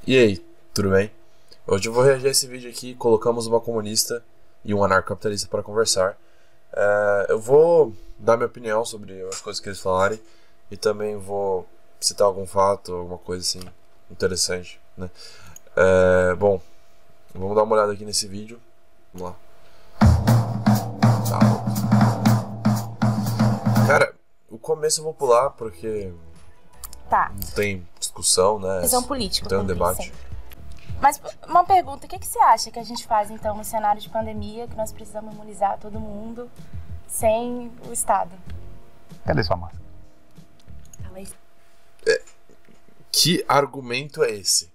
E aí, tudo bem? Hoje eu vou reagir a esse vídeo aqui. Colocamos uma comunista e um anarcocapitalista para conversar. Eu vou dar minha opinião sobre as coisas que eles falarem e também vou citar algum fato, alguma coisa assim interessante, né? Bom, vamos dar uma olhada aqui nesse vídeo. Vamos lá. Cara, o começo eu vou pular porque Tá. não tem discussão, né? Visão política. Não tem um debate. Sempre. Mas uma pergunta, o que você acha que a gente faz então no cenário de pandemia, que nós precisamos imunizar todo mundo sem o Estado? Cadê sua máscara? Fala aí. Que argumento é esse?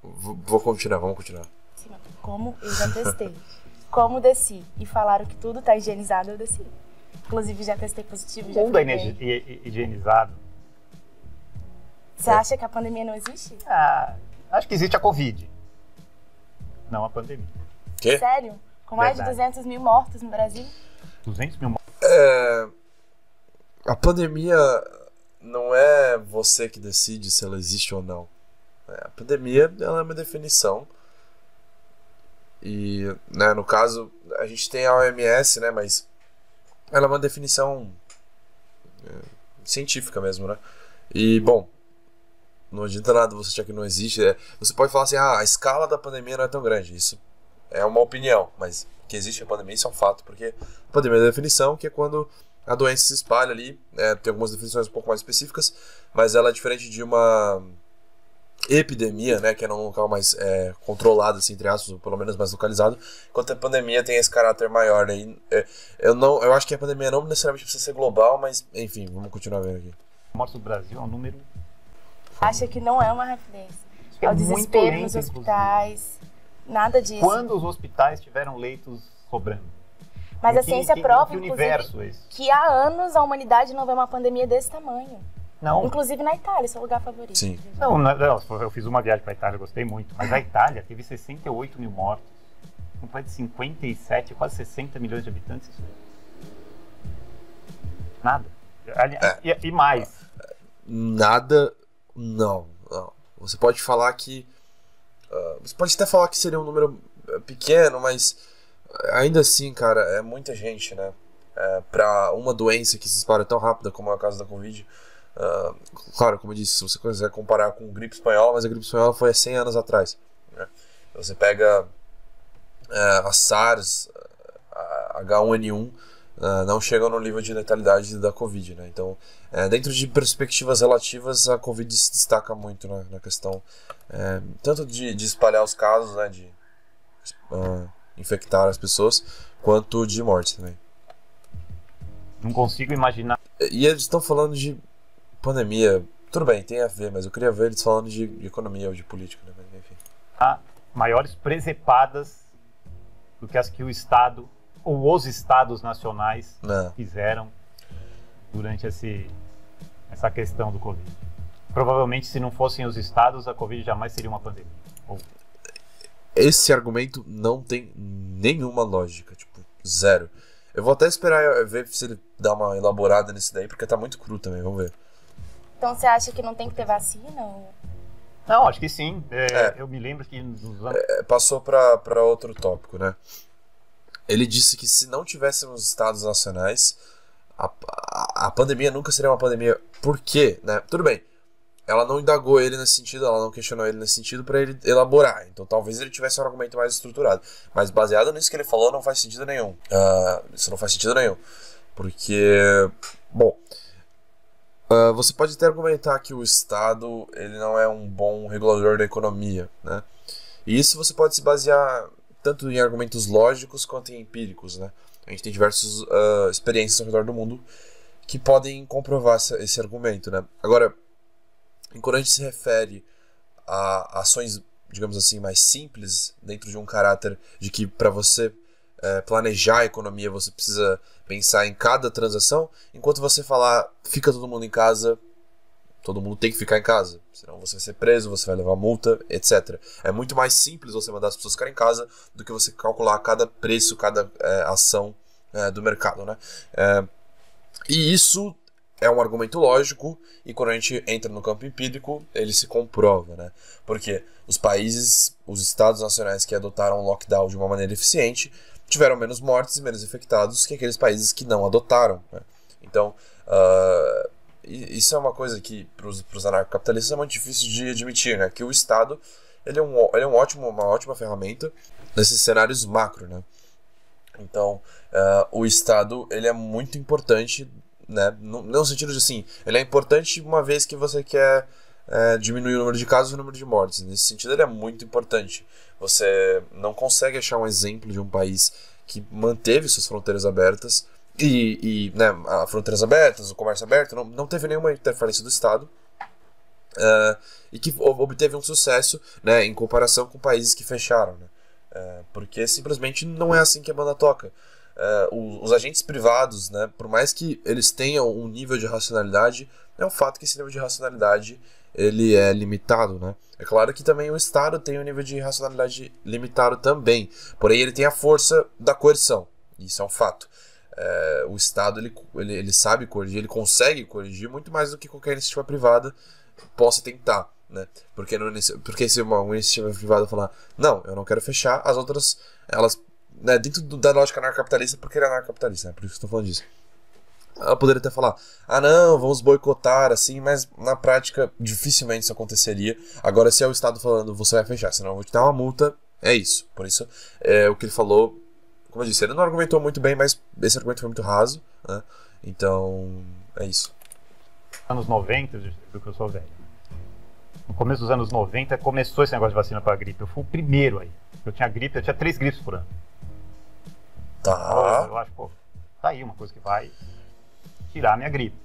Vamos continuar. Sim, como eu já testei. Como desci e falaram que tudo tá higienizado, eu desci. Inclusive já testei positivo. O mundo é higienizado. Você acha que a pandemia não existe? Acho que existe a Covid, não a pandemia. Quê? Sério? Com mais Verdade. de 200 mil mortos no Brasil? 200 mil mortos. A pandemia não é você que decide se ela existe ou não. A pandemia, ela é uma definição. E, né, no caso, a gente tem a OMS, né, mas ela é uma definição científica mesmo, né? E, bom, não adianta nada você achar que não existe. Você pode falar assim, a escala da pandemia não é tão grande. Isso é uma opinião, mas que existe a pandemia, isso é um fato. Porque a pandemia é a definição, que é quando a doença se espalha ali. Tem algumas definições um pouco mais específicas, mas ela é diferente de uma epidemia, né, que é num local mais controlado, assim, entre aspas, ou pelo menos mais localizado, enquanto a pandemia tem esse caráter maior, né? Eu acho que a pandemia não necessariamente precisa ser global, mas, enfim, vamos continuar vendo aqui. Mortos do Brasil é um número... Acha que não é uma referência. É É o muito desespero lento, nos hospitais, nada disso. Quando os hospitais tiveram leitos sobrando? Mas a ciência prova, que universo inclusive, é esse? que há anos a humanidade não vê uma pandemia desse tamanho. Não. Inclusive na Itália, seu lugar favorito. Sim. Não, eu fiz uma viagem para a Itália, gostei muito. Mas a Itália teve 68 mil mortos. Um país de 57, quase 60 milhões de habitantes. Isso nada. E mais. Nada, não. Você pode falar que... você pode até falar que seria um número pequeno, mas ainda assim, cara, é muita gente, né? Pra uma doença que se espalha tão rápida como é o caso da Covid. Claro, como eu disse, se você quiser comparar com gripe espanhola, mas a gripe espanhola foi há 100 anos atrás, né? Você pega a SARS, a H1N1, não chegam no nível de letalidade da Covid, né? Então, dentro de perspectivas relativas, a Covid se destaca muito na questão tanto de espalhar os casos, né, de infectar as pessoas, quanto de morte também. Não consigo imaginar. E eles estão falando de pandemia, tudo bem, tem a ver, mas eu queria ver eles falando de economia ou de política, né? Mas, enfim. Maiores presepadas do que as que o Estado ou os Estados nacionais fizeram durante essa questão do Covid. Provavelmente, se não fossem os Estados, a Covid jamais seria uma pandemia. Esse argumento não tem nenhuma lógica, tipo, zero. Eu vou até esperar ver se ele dá uma elaborada nisso daí, porque tá muito cru também, vamos ver. Então você acha que não tem que ter vacina? Ou... Não, acho que sim. Eu me lembro que nos anos... Passou para outro tópico, né? Ele disse que se não tivéssemos estados nacionais, a pandemia nunca seria uma pandemia. Por quê? Né? Tudo bem, ela não indagou ele nesse sentido, ela não questionou ele nesse sentido para ele elaborar. Então talvez ele tivesse um argumento mais estruturado. Mas baseado nisso que ele falou, não faz sentido nenhum. Isso não faz sentido nenhum. Porque, bom... você pode até argumentar que o Estado ele não é um bom regulador da economia, né? E isso você pode se basear tanto em argumentos lógicos quanto em empíricos, né? A gente tem diversas experiências ao redor do mundo que podem comprovar esse argumento, né? Agora, quando a gente se refere a ações, digamos assim, mais simples, dentro de um caráter de que para você planejar a economia você precisa pensar em cada transação, enquanto você falar fica todo mundo em casa, todo mundo tem que ficar em casa, senão você vai ser preso, você vai levar multa, etc. É muito mais simples você mandar as pessoas ficarem em casa do que você calcular cada preço, cada ação do mercado, né? E isso é um argumento lógico, e quando a gente entra no campo empírico, ele se comprova, né? Porque os estados nacionais que adotaram o lockdown de uma maneira eficiente tiveram menos mortes e menos infectados que aqueles países que não adotaram, né? Então, isso é uma coisa que para os anarcocapitalistas é muito difícil de admitir, né? Que o Estado ele é uma ótima ferramenta nesses cenários macro, né? Então, o Estado ele é muito importante, né? No sentido de assim, ele é importante uma vez que você quer diminuir o número de casos e o número de mortes. Nesse sentido, ele é muito importante. Você não consegue achar um exemplo de um país que manteve suas fronteiras abertas né, fronteiras abertas, o comércio aberto, não teve nenhuma interferência do Estado, e que obteve um sucesso, né, em comparação com países que fecharam, né? Porque simplesmente não é assim que a banda toca. Os agentes privados, né, por mais que eles tenham um nível de racionalidade, é um fato que esse nível de racionalidade ele é limitado, né? É claro que também o Estado tem um nível de racionalidade limitado também, porém ele tem a força da coerção, isso é um fato. O Estado ele sabe corrigir, ele consegue corrigir muito mais do que qualquer iniciativa privada possa tentar, né? Porque se uma iniciativa privada falar, não, eu não quero fechar, as outras, elas, né, dentro da lógica anarcocapitalista, porque ele é anarcocapitalista, né? Por isso que eu estou falando disso. Ela poderia até falar, não, vamos boicotar, assim, mas na prática dificilmente isso aconteceria. Agora, se é o Estado falando, você vai fechar, senão eu vou te dar uma multa, é isso. Por isso, o que ele falou, como eu disse, ele não argumentou muito bem, mas esse argumento foi muito raso, né? Então, é isso. Anos 90, do que eu sou velho. No começo dos anos 90 começou esse negócio de vacina para gripe. Eu fui o primeiro aí. Eu tinha 3 gripes por ano. Tá. Eu acho, tá aí uma coisa que vai tirar a minha gripe.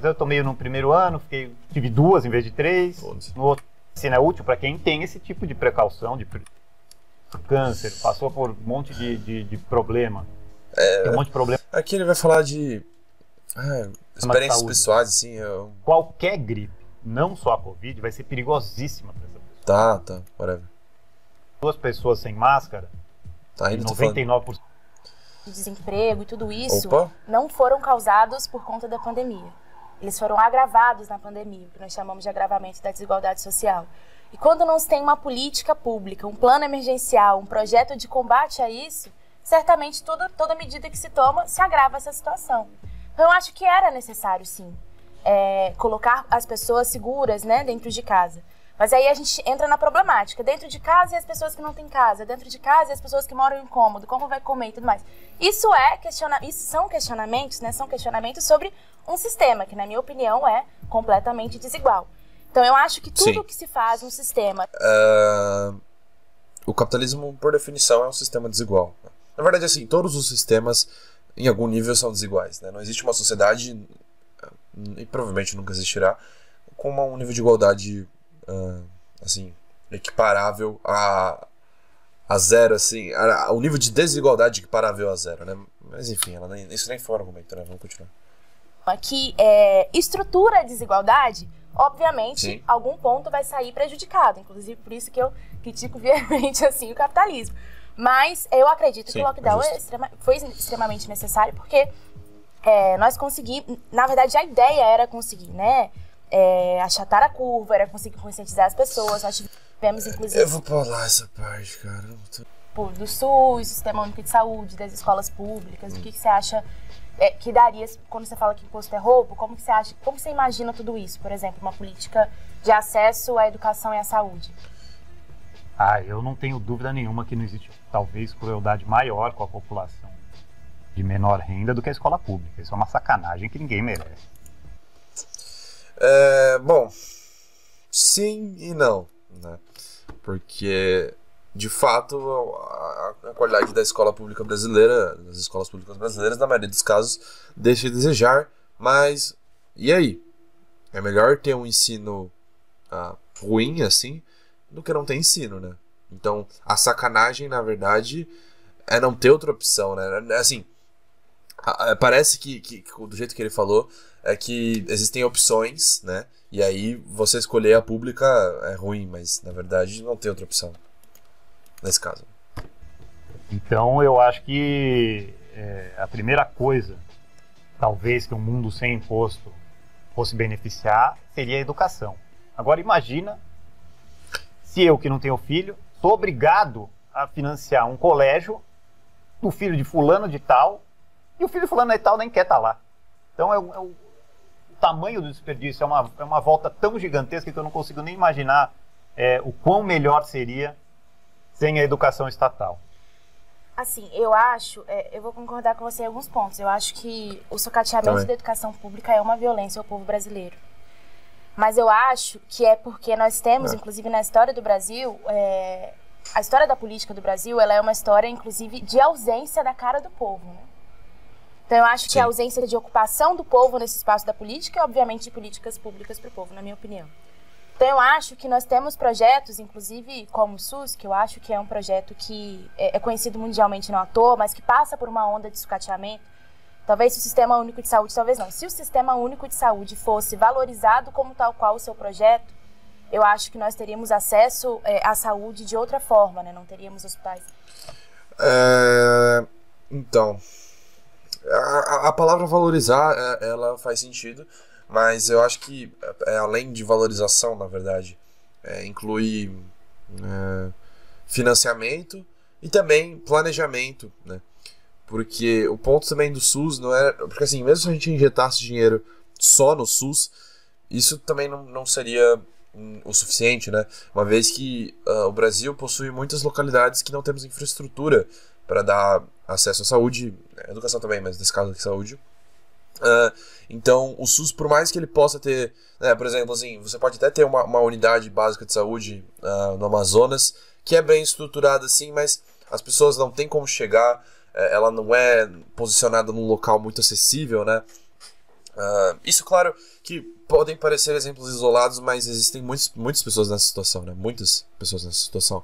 Eu tomei no primeiro ano, tive 2 em vez de 3. No outro, a vacina é útil para quem tem esse tipo de precaução, de câncer, passou por um monte de problema. Tem um monte de problema. Aqui ele vai falar de experiências pessoais, assim. Qualquer gripe, não só a Covid, vai ser perigosíssima para essa pessoa. Tá, whatever. 2 pessoas sem máscara, tá, 99%. Desemprego e tudo isso Opa. não foram causados por conta da pandemia. Eles foram agravados na pandemia, o que nós chamamos de agravamento da desigualdade social. E quando não se tem uma política pública, um plano emergencial, um projeto de combate a isso, certamente toda medida que se toma se agrava essa situação. Então eu acho que era necessário, sim, colocar as pessoas seguras, né, dentro de casa. Mas aí a gente entra na problemática. Dentro de casa e as pessoas que não têm casa. Dentro de casa e as pessoas que moram em cômodo. Como vai comer e tudo mais. Isso são questionamentos, né? São questionamentos sobre um sistema que, na minha opinião, é completamente desigual. Então eu acho que tudo que se faz no sistema... O capitalismo, por definição, é um sistema desigual. Na verdade, assim, todos os sistemas, em algum nível, são desiguais, né? Não existe uma sociedade, e provavelmente nunca existirá, com um nível de igualdade... assim, equiparável a zero, assim, o nível de desigualdade equiparável a zero, né? Mas enfim, isso nem foi um argumento, né? Vamos continuar. Que estrutura a desigualdade, obviamente, Sim. Algum ponto vai sair prejudicado. Inclusive, por isso que eu critico veemente assim, o capitalismo. Mas eu acredito que o lockdown foi extremamente necessário, porque nós conseguimos... Na verdade, a ideia era conseguir, né? Achatar a curva, era conseguir conscientizar as pessoas. Nós tivemos, inclusive... Eu vou pular essa parte, cara. Do SUS, do Sistema Único de Saúde, das escolas públicas. O que você acha que daria, quando você fala que imposto é roubo, como você imagina tudo isso? Por exemplo, uma política de acesso à educação e à saúde. Eu não tenho dúvida nenhuma que não existe, talvez, crueldade maior com a população de menor renda do que a escola pública. Isso é uma sacanagem que ninguém merece. Bom, sim e não, né? Porque, de fato, a qualidade da escola pública brasileira, das escolas públicas brasileiras, na maioria dos casos, deixa a desejar, mas e aí? É melhor ter um ensino ruim, assim, do que não ter ensino, né? Então, a sacanagem, na verdade, é não ter outra opção, né? Assim, parece que do jeito que ele falou, é que existem opções, né? E aí você escolher a pública é ruim, mas na verdade não tem outra opção nesse caso. Então eu acho que a primeira coisa talvez que um mundo sem imposto fosse beneficiar, seria a educação. Agora imagina se eu, que não tenho filho, sou obrigado a financiar um colégio do filho de fulano de tal, e o filho de fulano de tal nem quer estar lá. Então o tamanho do desperdício é uma volta tão gigantesca que eu não consigo nem imaginar o quão melhor seria sem a educação estatal. Assim, eu acho, eu vou concordar com você em alguns pontos. Eu acho que o sucateamento da educação pública é uma violência ao povo brasileiro. Mas eu acho que é porque nós temos, inclusive na história do Brasil, a história da política do Brasil, ela é uma história, inclusive, de ausência da cara do povo, né? Então eu acho que a ausência de ocupação do povo nesse espaço da política e, obviamente, de políticas públicas para o povo, na minha opinião. Então eu acho que nós temos projetos, inclusive como o SUS, que eu acho que é um projeto que é conhecido mundialmente não à toa, mas que passa por uma onda de sucateamento. Talvez se o Sistema Único de Saúde, talvez não. Se o Sistema Único de Saúde fosse valorizado como tal qual o seu projeto, eu acho que nós teríamos acesso à saúde de outra forma, né? Não teríamos hospitais. Então, a palavra valorizar, ela faz sentido. Mas eu acho que, além de valorização, na verdade, inclui financiamento e também planejamento, né? Porque o ponto também do SUS não é... Porque assim, mesmo se a gente injetasse dinheiro só no SUS, isso também não seria o suficiente, né? Uma vez que o Brasil possui muitas localidades que não temos infraestrutura para dar acesso à saúde, educação também, mas nesse caso aqui saúde. Então o SUS, por mais que ele possa ter, né, por exemplo, assim, você pode até ter uma unidade básica de saúde no Amazonas, que é bem estruturada assim, mas as pessoas não têm como chegar, ela não é posicionada num local muito acessível, né? Isso, claro, que podem parecer exemplos isolados, mas existem muitas pessoas nessa situação, né? Muitas pessoas nessa situação.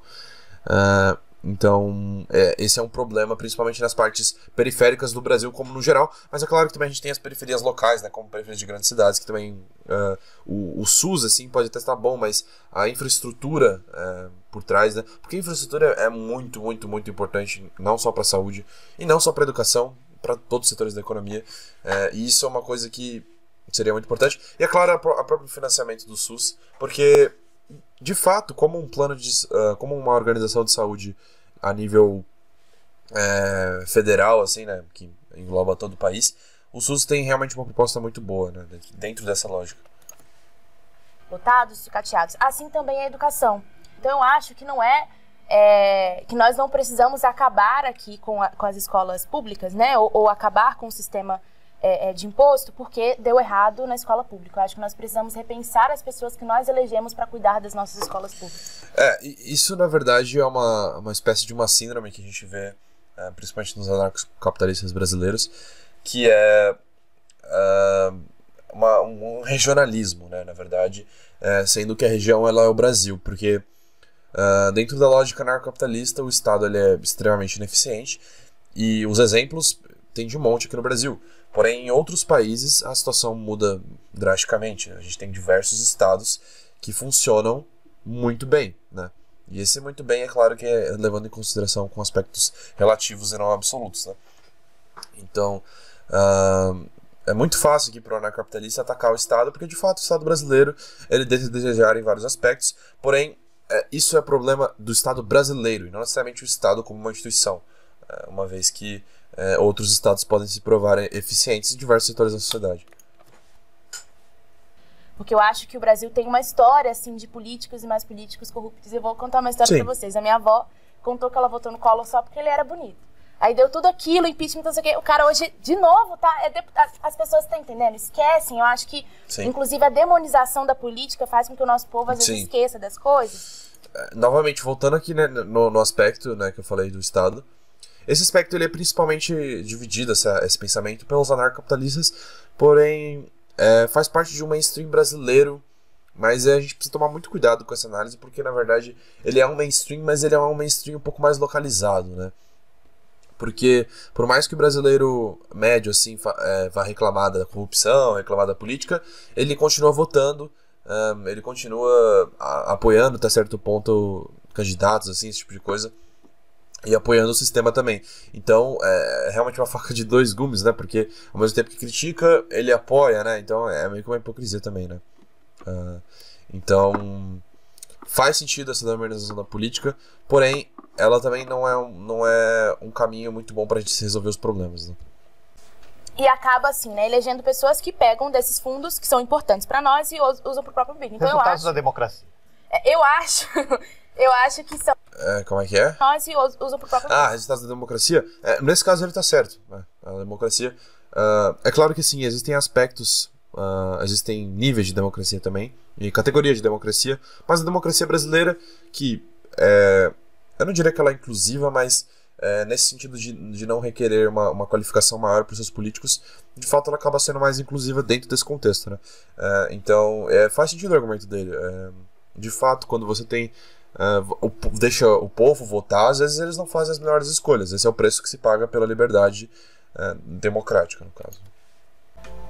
Então, esse é um problema, principalmente nas partes periféricas do Brasil, como no geral. Mas é claro que também a gente tem as periferias locais, né, como periferias de grandes cidades, que também o SUS assim, pode até estar bom, mas a infraestrutura por trás, né, porque a infraestrutura é muito, muito, muito importante, não só para a saúde e não só para a educação, para todos os setores da economia. E isso é uma coisa que seria muito importante. E é claro, o próprio financiamento do SUS, porque... De fato, como um plano como uma organização de saúde a nível federal, assim, né, que engloba todo o país, o SUS tem realmente uma proposta muito boa, né, dentro dessa lógica. Lotados, sucateados. Assim também é a educação. Então eu acho que não que nós não precisamos acabar aqui com as escolas públicas, né, ou acabar com o sistema de imposto porque deu errado na escola pública. Eu acho que nós precisamos repensar as pessoas que nós elegemos para cuidar das nossas escolas públicas. Isso na verdade é uma espécie de uma síndrome que a gente vê, principalmente nos anarcocapitalistas brasileiros, que é um regionalismo, né, na verdade, sendo que a região ela é o Brasil, porque dentro da lógica anarcocapitalista o Estado ele é extremamente ineficiente e os exemplos tem de um monte aqui no Brasil. Porém, em outros países, a situação muda drasticamente. A gente tem diversos estados que funcionam muito bem, né? E esse muito bem, é claro que é levando em consideração com aspectos relativos e não absolutos, né? Então, é muito fácil aqui para o anarcocapitalista atacar o Estado, porque de fato o Estado brasileiro ele deve desejar em vários aspectos. Porém, isso é problema do Estado brasileiro, e não necessariamente o Estado como uma instituição. Uma vez que outros estados podem se provar eficientes em diversos setores da sociedade. Porque eu acho que o Brasil tem uma história assim de políticos e mais políticos corruptos. Eu vou contar uma história pra vocês. A minha avó contou que ela votou no Collor só porque ele era bonito. Aí deu tudo aquilo, impeachment, não sei o quê. O cara hoje, de novo, tá? As pessoas estão entendendo? Esquecem. Eu acho que, inclusive, a demonização da política faz com que o nosso povo, às vezes, esqueça das coisas. Novamente, voltando aqui, né, no aspecto, né, que eu falei do Estado, esse aspecto ele é principalmente dividido, esse pensamento, pelos anarcocapitalistas, porém faz parte de um mainstream brasileiro, mas a gente precisa tomar muito cuidado com essa análise, porque na verdade ele é um mainstream, mas ele é um mainstream um pouco mais localizado, né? Porque por mais que o brasileiro médio assim, vá reclamar da corrupção, reclamar da política, ele continua votando, ele continua apoiando até certo ponto candidatos, assim, esse tipo de coisa. e apoiando o sistema também. Então, é realmente uma faca de dois gumes, né? Porque, ao mesmo tempo que critica, ele apoia, né? Então, é meio que uma hipocrisia também, né? Então, faz sentido essa demonização da política, porém, ela também não é um caminho muito bom pra gente resolver os problemas, né? E acaba, assim, né, elegendo pessoas que pegam desses fundos que são importantes pra nós e usam pro próprio bem. Então, Resultados da democracia. Eu acho que são... Como é que é? Nós e usam pro próprio bem. Resultados da democracia? Nesse caso ele tá certo. A democracia... é claro que sim, existem aspectos, existem níveis de democracia também, e categorias de democracia, mas a democracia brasileira, que eu não diria que ela é inclusiva, mas nesse sentido de não requerer uma qualificação maior para os seus políticos, de fato ela acaba sendo mais inclusiva dentro desse contexto, né? Então, faz sentido o argumento dele. De fato, quando você tem... deixa o povo votar, às vezes eles não fazem as melhores escolhas. Esse é o preço que se paga pela liberdade democrática, no caso.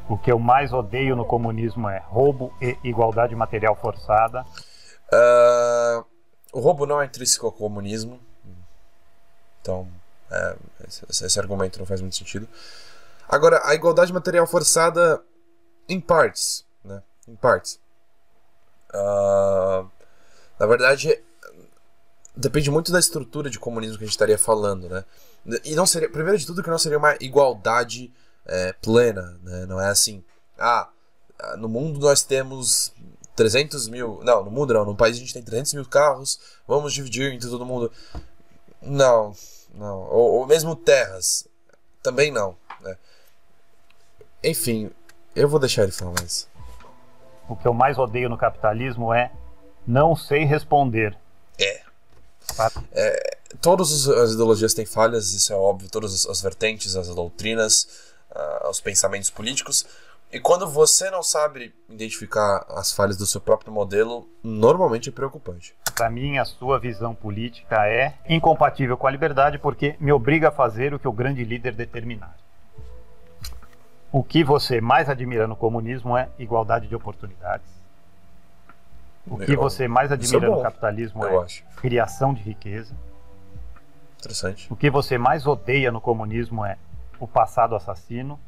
O que eu mais odeio no comunismo é roubo e igualdade material forçada. O roubo não é intrínseco ao comunismo. Então, esse argumento não faz muito sentido. Agora, a igualdade material forçada, em partes, né? Em partes. Na verdade, depende muito da estrutura de comunismo que a gente estaria falando, né? E não seria, primeiro de tudo, que não seria uma igualdade plena, né? Não é assim, no mundo nós temos 300 mil... Não, no mundo não, no país a gente tem 300 mil carros, vamos dividir entre todo mundo. Não. Ou mesmo terras, também não, né? Enfim, eu vou deixar ele falar mais. O que eu mais odeio no capitalismo é não sei responder. Todas as ideologias têm falhas, isso é óbvio, todas as vertentes, as doutrinas, os pensamentos políticos. E quando você não sabe identificar as falhas do seu próprio modelo, normalmente é preocupante. Para mim, a sua visão política é incompatível com a liberdade porque me obriga a fazer o que o grande líder determinar. O que você mais admira no comunismo é igualdade de oportunidades. O que você mais admira no capitalismo é criação de riqueza. Interessante. O que você mais odeia no comunismo é o passado assassino.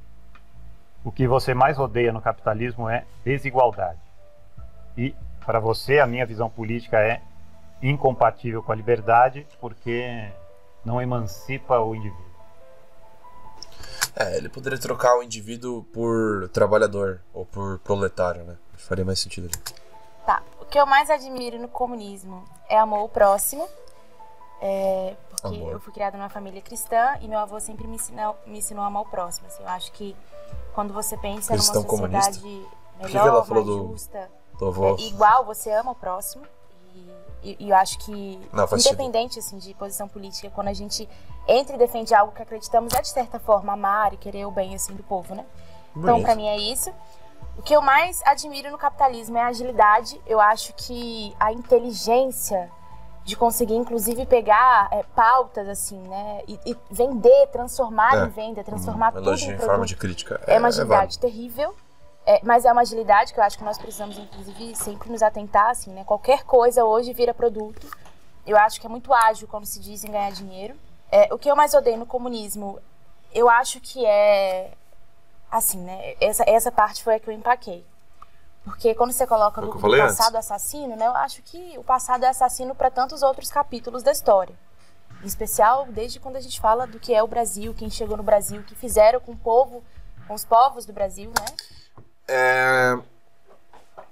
O que você mais odeia no capitalismo é desigualdade. E, para você, a minha visão política é incompatível com a liberdade porque não emancipa o indivíduo. Ele poderia trocar o indivíduo por trabalhador ou por proletário, né? Faria mais sentido ali. Tá. O que eu mais admiro no comunismo é amor ao próximo. Porque eu fui criada numa família cristã e meu avô sempre me ensinou a amar o próximo. Assim, eu acho que quando você pensa cristão numa sociedade comunista? melhor, mais justa, igual, você ama o próximo. E eu acho que, independente assim, de posição política, quando a gente entra e defende algo que acreditamos, é de certa forma amar e querer o bem assim, do povo, né? Então, pra mim é isso. O que eu mais admiro no capitalismo é a agilidade. Eu acho que a inteligência de conseguir, inclusive, pegar pautas, assim, né? E vender, transformar em venda, transformar tudo em produto. Forma de crítica. É uma agilidade terrível. Mas é uma agilidade que eu acho que nós precisamos, inclusive, sempre nos atentar, assim, né? Qualquer coisa hoje vira produto. Eu acho que é muito ágil quando se diz em ganhar dinheiro. O que eu mais odeio no comunismo, eu acho que assim, né? Essa parte foi a que eu empaquei. Porque quando você coloca do passado assassino, né? Eu acho que o passado é assassino para tantos outros capítulos da história. Em especial, desde quando a gente fala do que é o Brasil, quem chegou no Brasil, o que fizeram com o povo, com os povos do Brasil, né?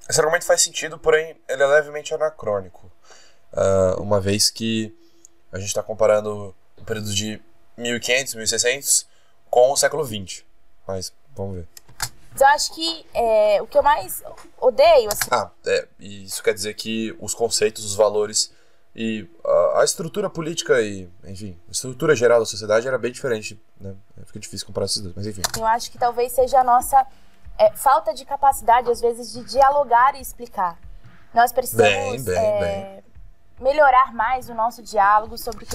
Esse argumento faz sentido, porém ele é levemente anacrônico, uma vez que a gente está comparando o período de 1500, 1600 com o século XX, mas vamos ver. Eu acho que o que eu mais odeio assim... E isso quer dizer que os conceitos, os valores e a estrutura política e, enfim, a estrutura geral da sociedade era bem diferente, né? Fica difícil comparar esses dois, mas enfim. Eu acho que talvez seja a nossa falta de capacidade, às vezes, de dialogar e explicar. Nós precisamos melhorar mais o nosso diálogo sobre...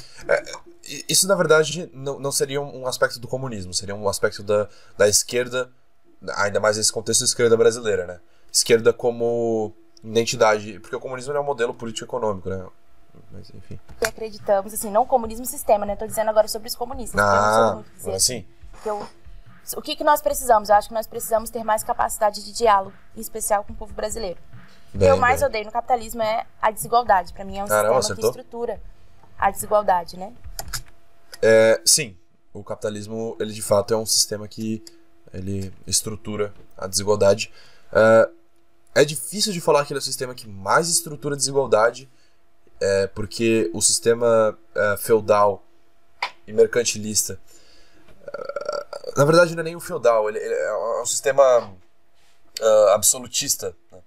Isso, na verdade, não seria um aspecto do comunismo, seria um aspecto da esquerda, ainda mais nesse contexto da esquerda brasileira, né? Esquerda como identidade, porque o comunismo é um modelo político-econômico, né? Mas enfim. Que acreditamos, assim, não comunismo sistema, né? Tô dizendo agora sobre os comunistas. Ah, eu não sou muito dizer assim. O que nós precisamos? Eu acho que nós precisamos ter mais capacidade de diálogo, em especial com o povo brasileiro. O que eu mais odeio no capitalismo é a desigualdade. Para mim é um sistema que estrutura a desigualdade, né? Sim, o capitalismo, ele de fato é um sistema que ele estrutura a desigualdade. É difícil de falar que ele é o sistema que mais estrutura a desigualdade, porque o sistema feudal e mercantilista, na verdade não é nem o feudal, ele é um sistema absolutista, né?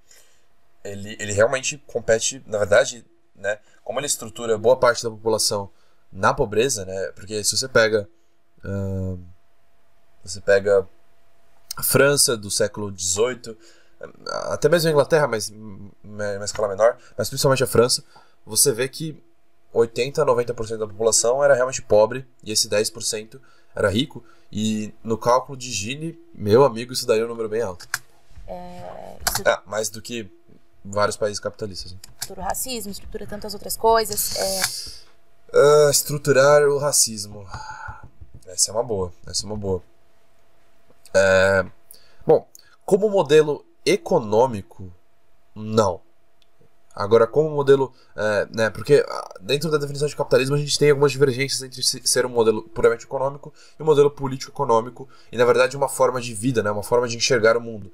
Ele realmente compete, na verdade, né, como ele estrutura boa parte da população na pobreza, né, porque se você pega a França do século XVIII, até mesmo a Inglaterra, mas em escala menor, mas principalmente a França, você vê que 80% a 90% da população era realmente pobre e esse 10% era rico, e no cálculo de Gini, meu amigo, isso daria um número bem alto. Mais do que vários países capitalistas. Né? Estrutura o racismo, estrutura tantas outras coisas. Estruturar o racismo. Essa é uma boa. Bom, como modelo econômico, não. Agora, como modelo... né, porque dentro da definição de capitalismo a gente tem algumas divergências entre ser um modelo puramente econômico e um modelo político-econômico, e na verdade uma forma de vida, né, uma forma de enxergar o mundo.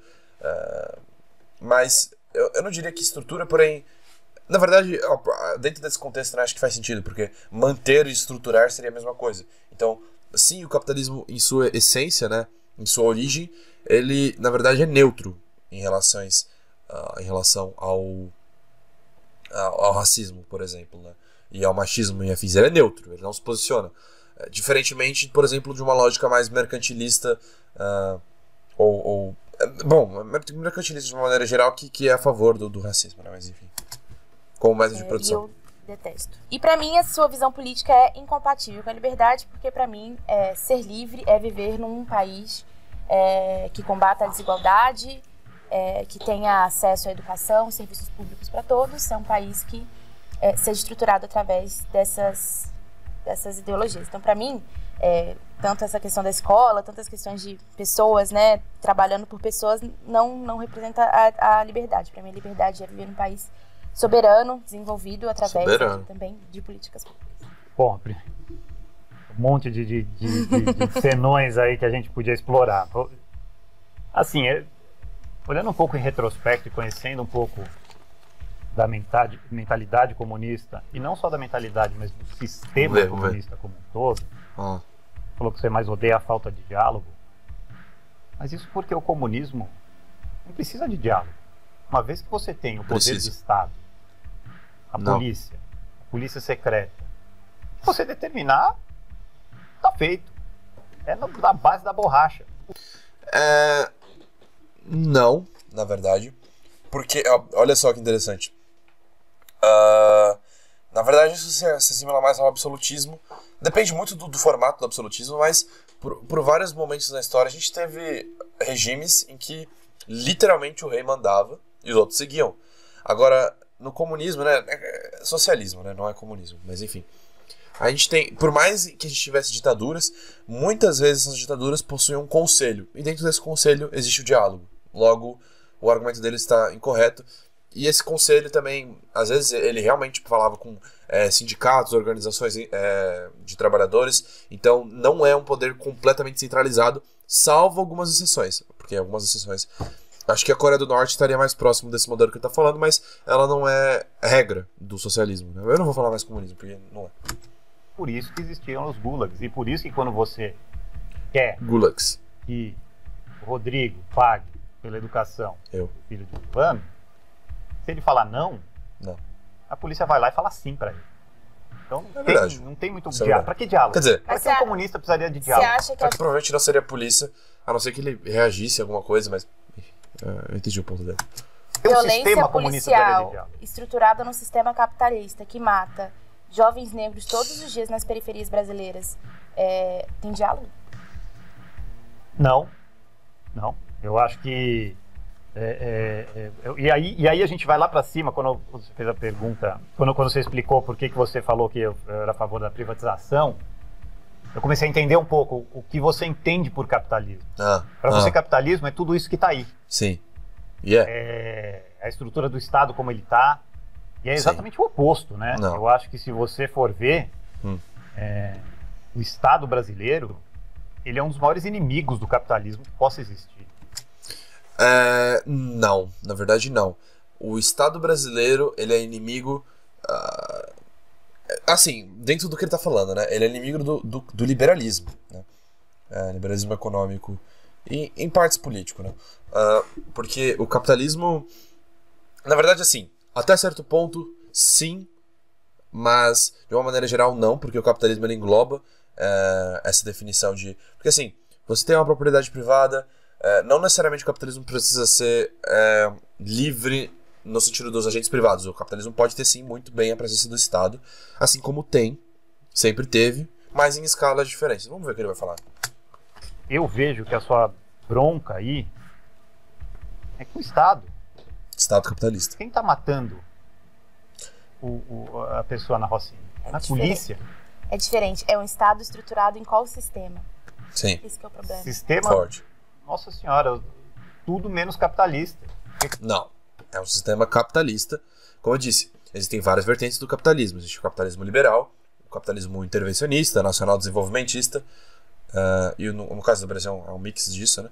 Mas eu não diria que estrutura, porém... Na verdade, dentro desse contexto, eu acho que faz sentido, porque manter e estruturar seria a mesma coisa. Então, sim, o capitalismo em sua essência, né, em sua origem, ele, na verdade, é neutro em relação ao racismo, por exemplo, né, e ao machismo e afins. Ele é neutro, ele não se posiciona. Diferentemente, por exemplo, de uma lógica mais mercantilista, mercantilista de uma maneira geral, que é a favor do racismo, né, mas enfim. Como método de produção. Eu detesto. E pra mim a sua visão política é incompatível com a liberdade, porque pra mim ser livre é viver num país que combata a desigualdade, que tenha acesso à educação, serviços públicos para todos. É um país que seja estruturado através dessas ideologias. Então, pra mim, tanto essa questão da escola, tantas questões de pessoas, né, trabalhando por pessoas, não representa a liberdade. Pra mim, a liberdade é viver num país soberano, desenvolvido através também de políticas públicas. Bom, um monte de senões aí que a gente podia explorar. Assim, olhando um pouco em retrospecto e conhecendo um pouco da mentalidade comunista, e não só da mentalidade, mas do sistema comunista como um todo, falou que você mais odeia a falta de diálogo, mas isso porque o comunismo não precisa de diálogo. Uma vez que você tem o poder de Estado, a polícia secreta, você determinar, tá feito. É na base da borracha. Não, na verdade. Porque, olha só que interessante. Na verdade, isso se assimila mais ao absolutismo. Depende muito do formato do absolutismo, mas por vários momentos na história a gente teve regimes em que literalmente o rei mandava e os outros seguiam. Agora, no comunismo, né, é socialismo, né, não é comunismo, mas enfim. A gente tem, por mais que a gente tivesse ditaduras, muitas vezes essas ditaduras possuem um conselho, e dentro desse conselho existe o diálogo. Logo, o argumento dele está incorreto, e esse conselho também, às vezes, ele realmente falava com sindicatos, organizações de trabalhadores, então não é um poder completamente centralizado, salvo algumas exceções, porque algumas exceções... Acho que a Coreia do Norte estaria mais próximo desse modelo que ele está falando, mas ela não é regra do socialismo, né? Eu não vou falar mais comunismo, porque não é. Por isso que existiam os gulags. E por isso que quando você quer gulags que o Rodrigo pague pela educação do filho de fulano, se ele falar não, a polícia vai lá e fala sim para ele. Então não tem muito diálogo. Para que diálogo? Quer dizer, para que um comunista precisaria de diálogo? Você acha que provavelmente não seria a polícia, a não ser que ele reagisse a alguma coisa, mas... eu entendi o ponto dele. Violência policial estruturada no sistema capitalista que mata jovens negros todos os dias nas periferias brasileiras, tem diálogo? Não. Eu acho que E aí a gente vai lá para cima, quando você fez a pergunta, quando você explicou por que você falou que eu era a favor da privatização, eu comecei a entender um pouco o que você entende por capitalismo. Para você, capitalismo é tudo isso que está aí. Sim. É a estrutura do Estado como ele está, e é exatamente Sim. o oposto, né? Não. Eu acho que se você for ver, o Estado brasileiro, ele é um dos maiores inimigos do capitalismo que possa existir. Não, na verdade não. O Estado brasileiro, ele é inimigo, assim, dentro do que ele está falando, né? Ele é inimigo do liberalismo, né? Liberalismo econômico e em partes político, né? Porque o capitalismo, na verdade, assim, até certo ponto, sim, mas de uma maneira geral não, porque o capitalismo ele engloba essa definição de... Porque assim, você tem uma propriedade privada, não necessariamente o capitalismo precisa ser livre no sentido dos agentes privados. O capitalismo pode ter sim muito bem a presença do Estado, assim como tem, sempre teve, mas em escalas diferentes. Vamos ver o que ele vai falar. Eu vejo que a sua bronca aí é com o Estado. Estado capitalista. Quem está matando a pessoa na Rocinha? A polícia? É diferente. É um Estado estruturado em qual sistema? Sim. Esse que é o problema. Sistema... Forte. Nossa senhora, tudo menos capitalista. Não. É um sistema capitalista. Como eu disse, existem várias vertentes do capitalismo. Existe o capitalismo liberal, o capitalismo intervencionista, nacional desenvolvimentista, e no caso do Brasil é um mix disso, né?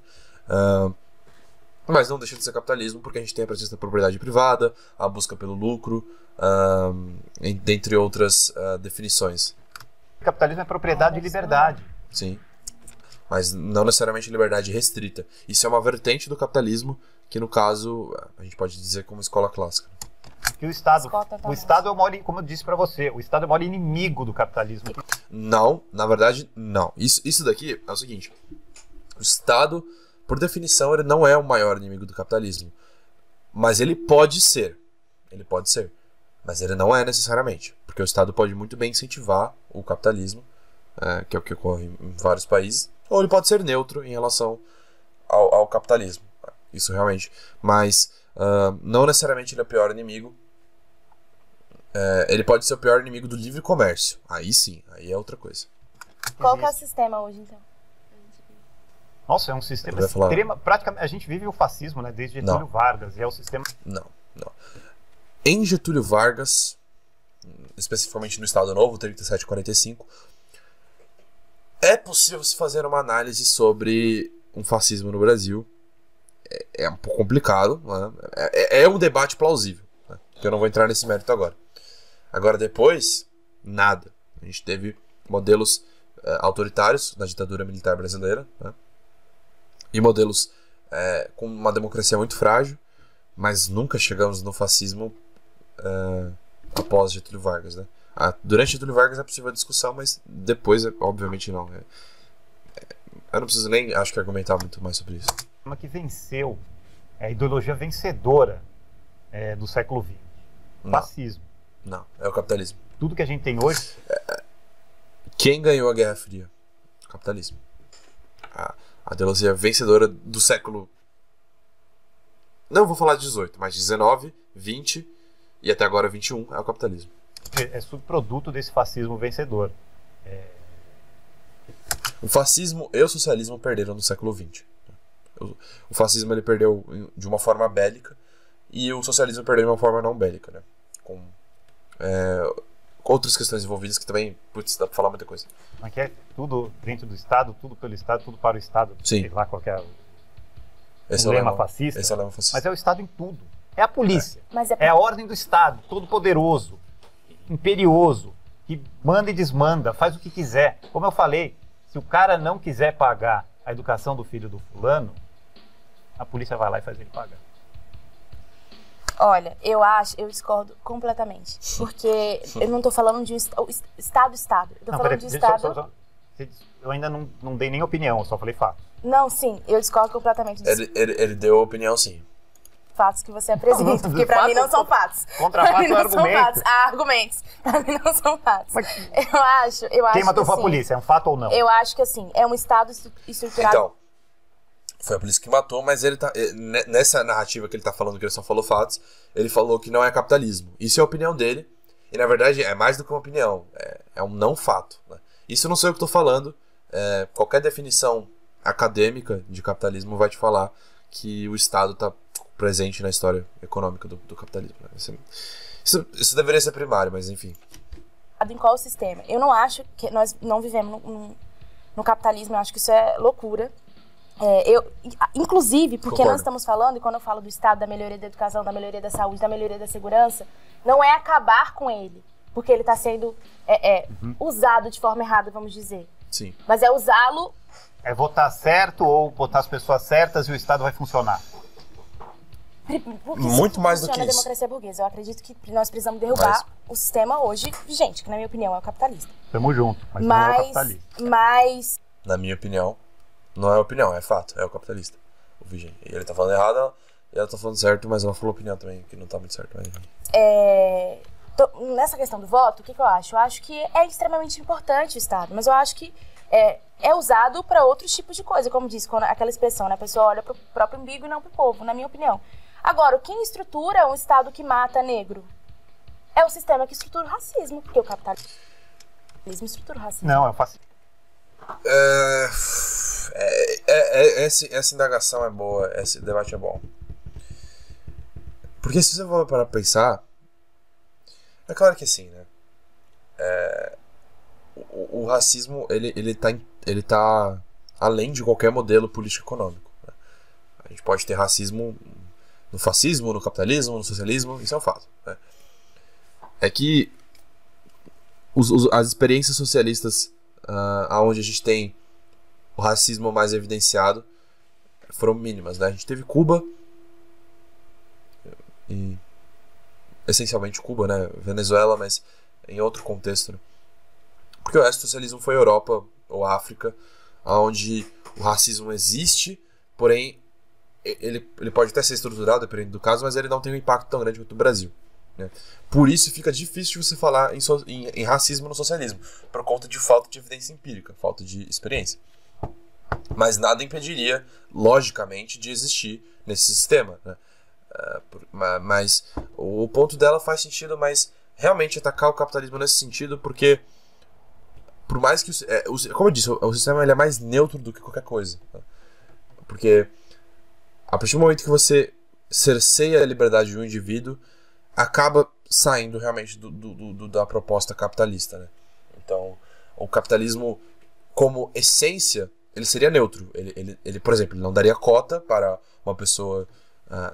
Mas não deixa de ser capitalismo porque a gente tem a presença da propriedade privada, a busca pelo lucro, dentre outras definições. Capitalismo é propriedade e liberdade. Sim. Mas não necessariamente liberdade restrita. Isso é uma vertente do capitalismo que, no caso, a gente pode dizer como escola clássica. Que o Estado é o maior, como eu disse para você, o Estado é o maior inimigo do capitalismo. Não, na verdade, não. Isso daqui é o seguinte. O Estado, por definição, ele não é o maior inimigo do capitalismo. Mas ele pode ser. Ele pode ser. Mas ele não é necessariamente. Porque o Estado pode muito bem incentivar o capitalismo, que é o que ocorre em vários países. Ou ele pode ser neutro em relação ao capitalismo. Isso realmente. Mas não necessariamente ele é o pior inimigo. Ele pode ser o pior inimigo do livre comércio. Aí sim, aí é outra coisa. Qual que é o sistema hoje, então? Nossa, é um sistema extremo. Praticamente, a gente vive o fascismo, né, desde Getúlio Vargas. E é o sistema... Não. Em Getúlio Vargas, especificamente no Estado Novo, 37 e 45... é possível se fazer uma análise sobre um fascismo no Brasil. É um pouco complicado, né? É um debate plausível, né? Que eu não vou entrar nesse mérito agora. Agora depois, nada. A gente teve modelos autoritários na ditadura militar brasileira, né? E modelos com uma democracia muito frágil, mas nunca chegamos no fascismo após Getúlio Vargas, né? Durante Getúlio Vargas é possível a discussão, mas depois, obviamente, não. Eu não preciso nem, acho que, argumentar muito mais sobre isso. Uma que venceu, é a ideologia vencedora do século XX. Fascismo. Não, é o capitalismo. Tudo que a gente tem hoje... Quem ganhou a Guerra Fria? O capitalismo. A ideologia vencedora do século... Não vou falar de 18, mas 19, 20 e até agora 21 é o capitalismo. É subproduto desse fascismo vencedor. O fascismo e o socialismo perderam no século XX. O fascismo ele perdeu de uma forma bélica e o socialismo perdeu de uma forma não bélica, né? Com outras questões envolvidas que também, dá pra falar muita coisa. Mas é tudo dentro do Estado, tudo pelo Estado, tudo para o Estado. Sim. Sei lá qual que é esse o lema fascista. Esse é o lema fascista. Mas é o Estado em tudo. É a polícia. Mas é a ordem do Estado, todo poderoso, imperioso, que manda e desmanda, faz o que quiser. Como eu falei, se o cara não quiser pagar a educação do filho do fulano, a polícia vai lá e faz ele pagar. Olha, eu discordo completamente. Porque eu não estou falando de Estado. Eu tô falando de Estado... Eu ainda não dei nem opinião, eu só falei fato. Não, sim, eu discordo completamente disso. Ele deu opinião, sim. Fatos que você apresenta, porque pra mim não são fatos. Contra fato é argumento. Argumentos. Pra mim não são fatos. Mas eu acho quem matou que, foi a polícia, é um fato ou não? Eu acho que, assim, é um Estado estruturado... Então, Foi a polícia que matou, mas ele tá. Nessa narrativa que ele tá falando, que ele só falou fatos, ele falou que não é capitalismo. Isso é a opinião dele. E na verdade é mais do que uma opinião. É um não fato. Né? Isso não sei o que eu tô falando. Qualquer definição acadêmica de capitalismo vai te falar que o Estado tá presente na história econômica do capitalismo. Né? Isso deveria ser primário, mas enfim. Em qual sistema? Eu não acho que nós não vivemos no capitalismo, eu acho que isso é loucura. Inclusive, porque Concordo. nós estamos falando, e quando eu falo do Estado, da melhoria da educação, da melhoria da saúde, da melhoria da segurança, não é acabar com ele, porque ele está sendo usado de forma errada, vamos dizer. Sim. Mas é usá-lo... É votar certo ou botar as pessoas certas e o Estado vai funcionar? Muito mais do que a isso. democracia burguesa. Eu acredito que nós precisamos derrubar o sistema hoje vigente, que na minha opinião é o capitalista. Tamo junto, mas não é o capitalista. Mas... Na minha opinião, não é opinião, é fato, é o capitalista. O vigente. E ele tá falando errado, e ela tá falando certo, mas ela falou opinião também, que não tá muito certo. Mas... nessa questão do voto, o que eu acho? Eu acho que é extremamente importante o Estado, mas eu acho que é usado para outros tipos de coisa, como disse, quando aquela expressão, né? A pessoa olha pro próprio umbigo e não pro povo, na minha opinião. Agora, quem estrutura um Estado que mata negro? É o sistema que estrutura o racismo, porque o capitalismo estrutura o racismo. Não, é fácil. Essa indagação é boa, esse debate é bom. Porque se você for para pensar, é claro que assim, né? O racismo, ele tá além de qualquer modelo político-econômico. Né? A gente pode ter racismo no fascismo, no capitalismo, no socialismo, isso é um fato. Né? É que as experiências socialistas onde a gente tem o racismo mais evidenciado foram mínimas, né? A gente teve Cuba e essencialmente Cuba, né? Venezuela, mas em outro contexto, né? Porque o resto do socialismo foi Europa ou África, onde o racismo existe, porém ele pode até ser estruturado, dependendo do caso, mas ele não tem um impacto tão grande quanto o Brasil. Né? Por isso fica difícil de você falar em racismo no socialismo, por conta de falta de evidência empírica, falta de experiência. Mas nada impediria, logicamente, de existir nesse sistema. Né? Mas o ponto dela faz sentido, mas realmente atacar o capitalismo nesse sentido, porque por mais que, como eu disse, o sistema ele é mais neutro do que qualquer coisa. Né? Porque a partir do momento que você cerceia a liberdade de um indivíduo, acaba saindo realmente da proposta capitalista. Né? Então, o capitalismo, como essência, ele seria neutro. Ele, por exemplo, ele não daria cota para uma pessoa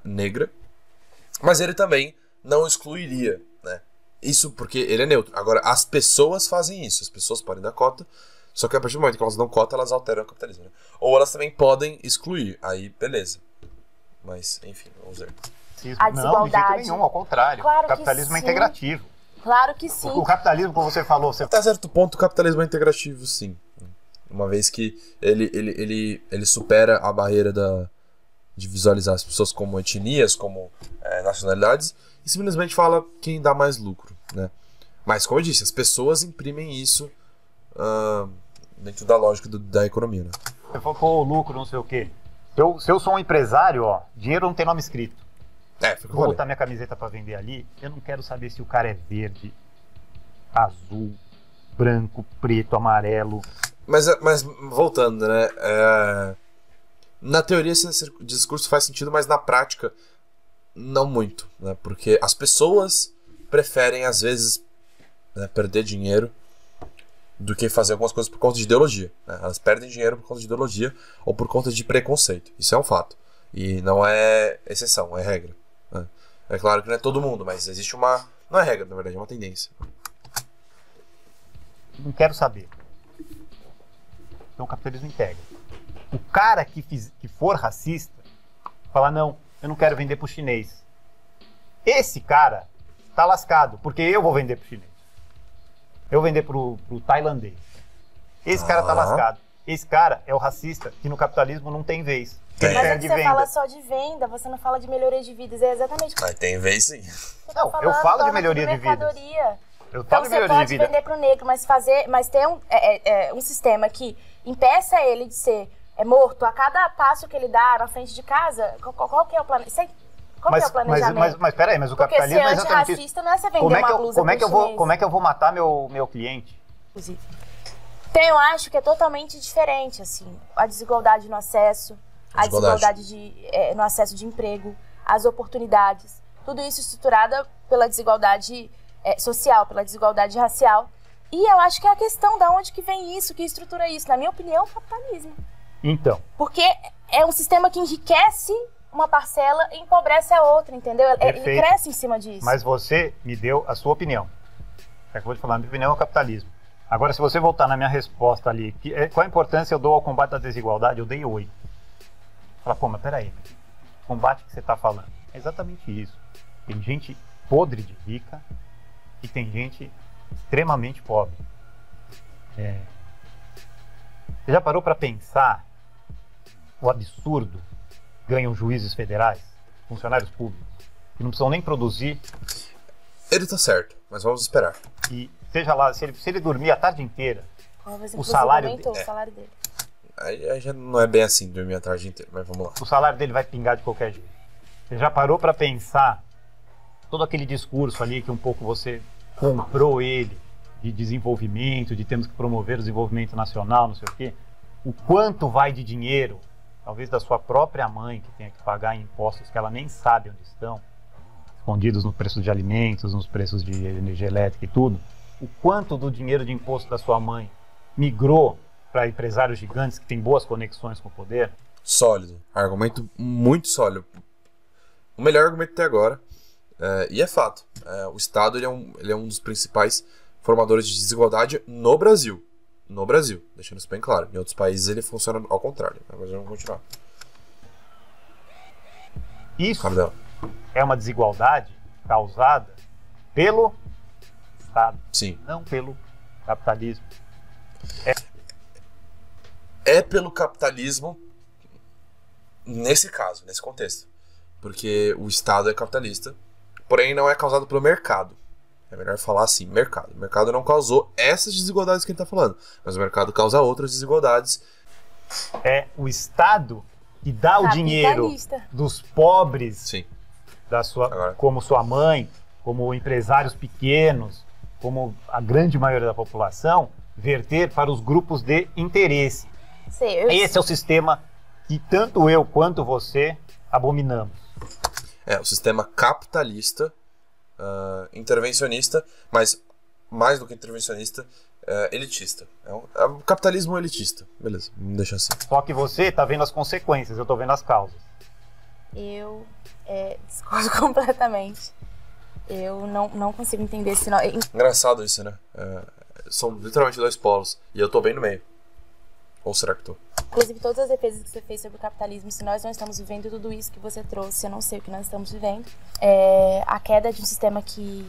negra, mas ele também não excluiria. Né? Isso porque ele é neutro. Agora, as pessoas fazem isso. As pessoas podem dar cota, só que a partir do momento que elas dão cota, elas alteram o capitalismo. Né? Ou elas também podem excluir. Aí, beleza. Mas, enfim, vamos ver. A desigualdade. Não, de jeito nenhum, ao contrário. Claro o capitalismo é integrativo. Claro que sim. O capitalismo, como você falou... Até certo ponto, o capitalismo é integrativo, sim. Uma vez que ele supera a barreira de visualizar as pessoas como etnias, como nacionalidades, e simplesmente fala quem dá mais lucro. Né? Mas, como eu disse, as pessoas imprimem isso dentro da lógica da economia. Né? Você falou, pô, lucro, não sei o quê. Se eu sou um empresário, dinheiro não tem nome escrito. Vou botar minha camiseta para vender ali, eu não quero saber se o cara é verde, azul, branco, preto, amarelo. Mas voltando, né? Na teoria esse discurso faz sentido, mas na prática não muito, né? Porque as pessoas preferem, às vezes, né, perder dinheiro do que fazer algumas coisas por conta de ideologia. Né? Elas perdem dinheiro por conta de ideologia ou por conta de preconceito. Isso é um fato. E não é exceção, é regra. Né? É claro que não é todo mundo, mas existe uma... Não é regra, na verdade, é uma tendência. Não quero saber. Então o capitalismo integra. O cara que for racista, falar, não, eu não quero vender pro chinês. Esse cara tá lascado, porque eu vou vender pro chinês. Eu vou vender pro tailandês. Esse cara tá lascado. Esse cara é o racista que no capitalismo não tem vez. Mas é que você fala só de venda, você não fala de melhoria de vidas. É exatamente o que Mas tem vez sim. Não, eu falo de melhoria de vidas. Eu falo de melhoria de vida. Você pode vender pro negro, mas ter um sistema que impeça ele de ser é morto a cada passo que ele dá na frente de casa, qual que é o planejamento? Qual que é o planejamento? Mas peraí, mas o capitalismo é exatamente isso. Porque ser antirracista não é você vender uma blusa como é que eu vou matar meu cliente? Inclusive. Então eu acho que é totalmente diferente, assim, a desigualdade no acesso, a desigualdade no acesso de emprego, as oportunidades, tudo isso estruturada pela desigualdade social, pela desigualdade racial. E eu acho que é a questão de onde que vem isso, que estrutura isso. Na minha opinião, é o capitalismo. Então. Porque é um sistema que enriquece uma parcela e empobrece a outra, entendeu? Ele cresce em cima disso. Mas você me deu a sua opinião. Acabou de falar, minha opinião é o capitalismo. Agora, se você voltar na minha resposta ali, qual a importância eu dou ao combate à desigualdade? Eu dei 8. Fala, pô, mas peraí, o combate que você está falando é exatamente isso. Tem gente podre de rica e tem gente extremamente pobre. Você já parou para pensar o absurdo que ganham juízes federais, funcionários públicos, que não precisam nem produzir? Ele tá certo, mas vamos esperar. E seja lá, se ele dormir a tarde inteira, o salário dele. Aí já não é bem assim, dormir a tarde inteira, mas vamos lá. O salário dele vai pingar de qualquer jeito. Você já parou para pensar todo aquele discurso ali que um pouco você comprou ele, de desenvolvimento, de temos que promover o desenvolvimento nacional, não sei o quê, o quanto vai de dinheiro, talvez da sua própria mãe, que tenha que pagar impostos que ela nem sabe onde estão, escondidos no preço de alimentos, nos preços de energia elétrica e tudo, o quanto do dinheiro de imposto da sua mãe migrou para empresários gigantes que têm boas conexões com o poder? Sólido. Argumento muito sólido. O melhor argumento até agora. E é fato. O Estado ele é um dos principais formadores de desigualdade no Brasil. No Brasil. Deixando isso bem claro. Em outros países ele funciona ao contrário. Mas vamos continuar. Isso é uma desigualdade causada pelo Estado. Sim. Não pelo capitalismo. É pelo capitalismo nesse caso, nesse contexto. Porque o Estado é capitalista, porém não é causado pelo mercado. É melhor falar assim, mercado. O mercado não causou essas desigualdades que a gente está falando, mas o mercado causa outras desigualdades. É o Estado que dá o dinheiro dos pobres, sim, como sua mãe, como empresários pequenos, como a grande maioria da população, verter para os grupos de interesse. Esse é o sistema que tanto eu quanto você abominamos. O sistema capitalista, intervencionista, mas mais do que intervencionista, elitista. É um capitalismo elitista. Beleza, vamos deixar assim. Só que você está vendo as consequências, eu estou vendo as causas. Eu discordo completamente. Eu não consigo entender esse... Engraçado isso, né? São literalmente dois polos. E eu tô bem no meio. Ou será que tô? Inclusive, todas as defesas que você fez sobre o capitalismo, se nós não estamos vivendo tudo isso que você trouxe, eu não sei o que nós estamos vivendo. A queda de um sistema que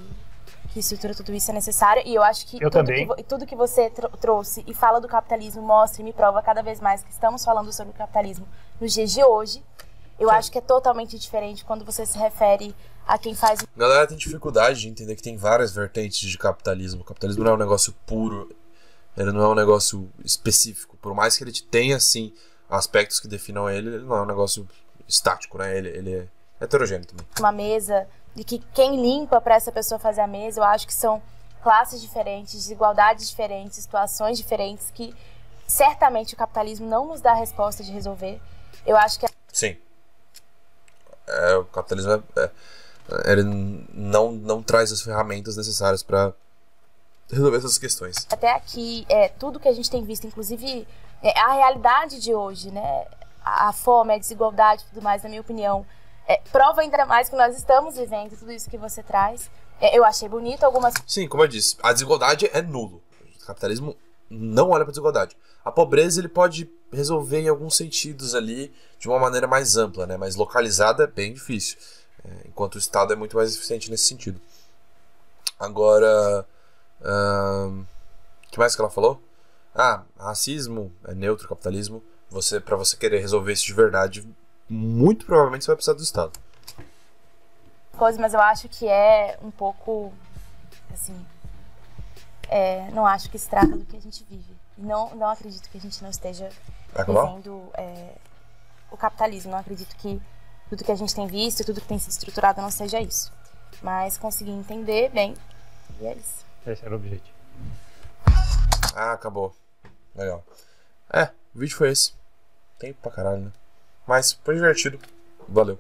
estrutura tudo isso é necessária. E eu acho que tudo que você trouxe e fala do capitalismo mostra e me prova cada vez mais que estamos falando sobre o capitalismo nos dias de hoje. Eu acho que é totalmente diferente quando você se refere a quem faz... A galera tem dificuldade de entender que tem várias vertentes de capitalismo. O capitalismo não é um negócio puro, ele não é um negócio específico. Por mais que ele tenha, assim, aspectos que definam ele não é um negócio estático, né? Ele é heterogêneo também. Uma mesa, de que quem limpa para essa pessoa fazer a mesa, eu acho que são classes diferentes, desigualdades diferentes, situações diferentes que certamente o capitalismo não nos dá a resposta de resolver. Eu acho que... Sim. O capitalismo ele não traz as ferramentas necessárias para resolver essas questões. Até aqui, tudo que a gente tem visto, inclusive a realidade de hoje, né? A fome, a desigualdade e tudo mais, na minha opinião, prova ainda mais que nós estamos vivendo tudo isso que você traz. Eu achei bonito algumas... Sim, como eu disse, a desigualdade é nulo. O capitalismo não olha para a desigualdade. A pobreza ele pode resolver em alguns sentidos ali de uma maneira mais ampla, né? Mas localizada é bem difícil. Enquanto o Estado é muito mais eficiente nesse sentido. Agora, o que mais que ela falou? Racismo é neutro, capitalismo. Para você querer resolver isso de verdade, muito provavelmente você vai precisar do Estado. Mas eu acho que é um pouco, assim, não acho que se trata do que a gente vive. Não acredito que a gente não esteja revendo o capitalismo. Não acredito que tudo que a gente tem visto, tudo que tem sido estruturado não seja isso. Mas consegui entender bem, e é isso. Esse era o objetivo. Acabou. Legal. O vídeo foi esse. Tempo pra caralho, né? Mas foi divertido. Valeu.